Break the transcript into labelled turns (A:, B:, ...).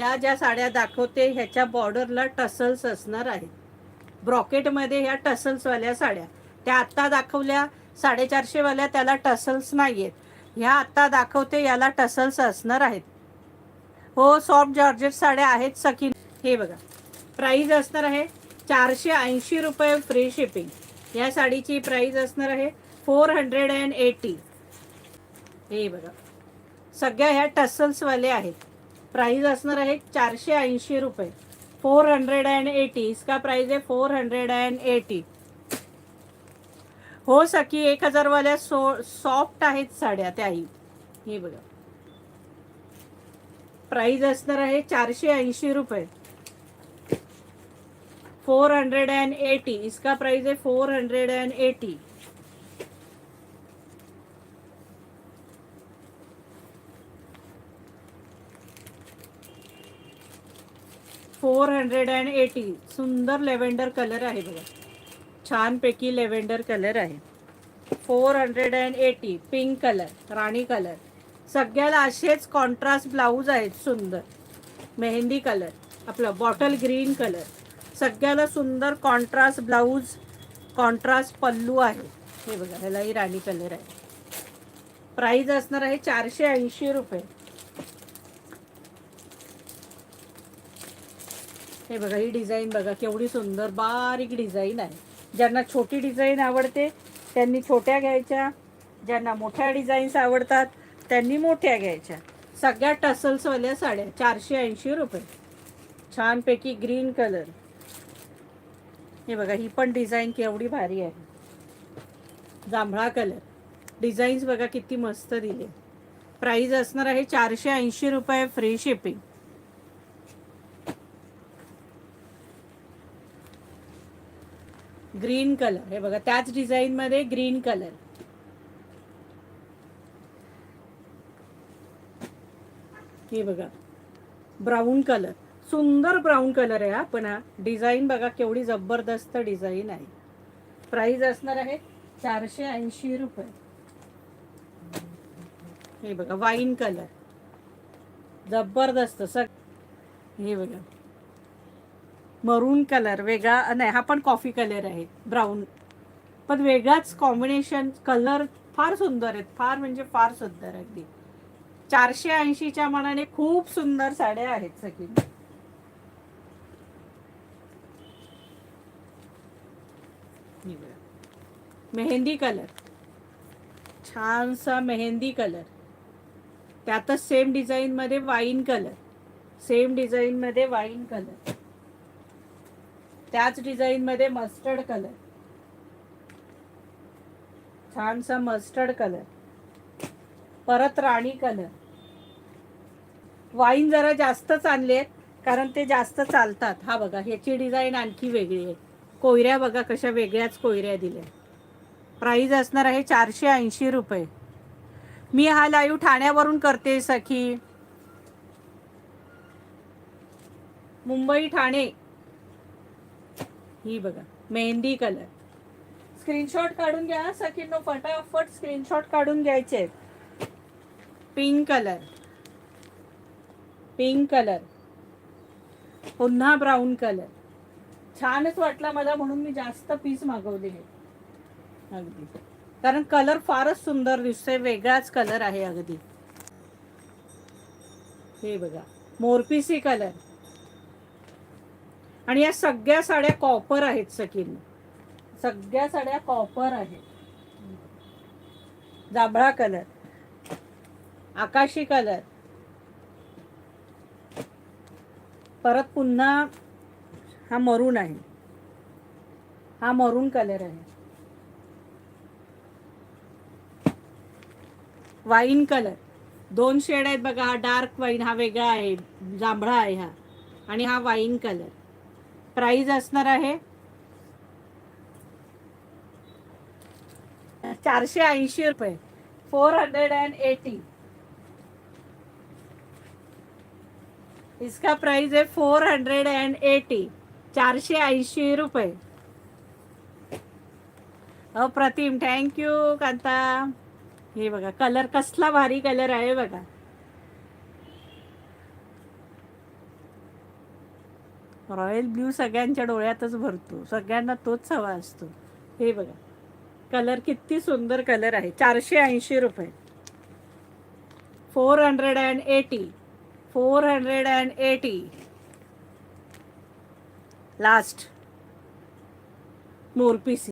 A: ह्या ज्या साड्या दाखवते ह्याच्या बॉर्डरला टसल्स असणार आहेत. ब्रॉकेटमध्ये ह्या टसल्सवाल्या साड्या, त्या आत्ता दाखवल्या 450 वाल्या, त्याला टसल्स नाही आहेत. ह्या आत्ता दाखवते याला टसल्स असणार आहेत. हो, सॉफ्ट जॉर्जेट साड्या आहेत सखी. हे बघा, प्राईज असणार आहे 480 रुपये फ्री शिपिंग. या साडीची प्राईज असणार आहे 480. हे बघा, सगळ्या ह्या टसल्सवाल्या आहेत. प्राइस असणार आहे 480 रुपये, 480. इसका प्राइस है 480. हो सखी, 1000 वाल्या सॉफ्ट आहेत साड्या त्याही. हे बघा, प्राइस असणार आहे 480 रुपये, 480. इसका प्राइस है 480. 480. सुंदर लेव्हेंडर कलर आहे बघा, छानपैकी लेव्हेंडर कलर आहे. 480. पिंक कलर, राणी कलर, सगळ्याला असेच कॉन्ट्रास्ट ब्लाऊज आहेत सुंदर. मेहंदी कलर, आपला बॉटल ग्रीन कलर, सगळ्याला सुंदर कॉन्ट्रास्ट ब्लाऊज, कॉन्ट्रास्ट पल्लू आहे. हे बघा, ह्यालाही राणी कलर आहे. प्राइस असणार आहे 480 रुपये. हे बघा, ही डिझाईन बघा केवढी सुंदर बारीक डिझाईन आहे. ज्यांना छोटी डिझाईन आवडते त्यांनी छोट्या घ्यायच्या, ज्यांना मोठ्या डिझाईन्स आवडतात त्यांनी मोठ्या घ्यायच्या. सगळ्या टसल्सवाल्या साड्या 480 रुपये. छानपैकी ग्रीन कलर. हे बघा, ही पण डिझाईन केवढी भारी आहे. जांभळा कलर, डिझाईन्स बघा किती मस्त दिले. प्राइस असणार आहे 480 रुपये फ्री शिपिंग. ग्रीन कलर, हे बघा त्याच डिझाईन मध्ये ग्रीन कलर. हे बघा, ब्राऊन कलर, सुंदर ब्राऊन कलर आहे. पण हा डिझाईन बघा केवढी जबरदस्त डिझाईन आहे. प्राइस असणार आहे 480 रुपये. हे बघा, वाईन कलर, जबरदस्त. हे बघा, मरून कलर वेगळा नाही, हा पण कॉफी कलर आहे, ब्राऊन, पण वेगळाच कॉम्बिनेशन. कलर फार सुंदर आहेत, फार म्हणजे फार सुंदर. अगदी 480च्या मानाने खूप सुंदर साड्या आहेत सगळी. मेहंदी कलर, छानसा मेहंदी कलर, त्यातच सेम डिझाईन मध्ये वाईन कलर, सेम डिझाईन मध्ये वाईन कलर, त्याच डिझाईन मध्ये मस्टर्ड कलर, छानसा मस्टर्ड कलर, परत राणी कलर. वाईन जरा जास्तच आणले कारण ते जास्त चालतात. हा बघा, ह्याची डिझाईन आणखी वेगळी आहे. कोयऱ्या बघा कशा वेगळ्याच कोयऱ्या दिल्या. प्राइस असणार आहे 480 रुपये. मी हा लाईव्ह ठाण्यावरून करते सखी, मुंबई ठाणे. ही बघा, मेहंदी कलर. स्क्रीनशॉट काढून घ्या सखींनो, फटाफट स्क्रीनशॉट काढून घ्यायचे. पिंक कलर, पिंक कलर, पुन्हा ब्राऊन कलर. छानच वाटला मला म्हणून मी जास्त पीस मागवलेले अगदी, कारण कलर फारच सुंदर दिसतोय, वेगळाच कलर आहे अगदी. हे बघा, मोरपिसी कलर. आणि या सगळ्या साड्या कॉपर आहेत सखींनो, सगळ्या साड्या कॉपर आहेत. जांभळा कलर, आकाशी कलर, परत पुन्हा हा मरून आहे, हा मरून कलर आहे. वाईन कलर, दोन शेड आहेत बघा. हा डार्क वाईन, हा वेगळा आहे, जांभळा आहे हा, आणि हा वाईन कलर. प्राइस असणार आहे 480 रुपये, 480. इसका प्राइस है 480, 480 रुपये. अप्रतिम, थँक्यू कांता. हे बघा, कलर कसला भारी कलर आहे बघा. रॉयल ब्ल्यू सगळ्यांच्या डोळ्यातच भरतो, सगळ्यांना तोच हवा असतो. हे बघा कलर किती सुंदर कलर आहे. 480 रुपये. 480. 480. लास्ट मोरपीस.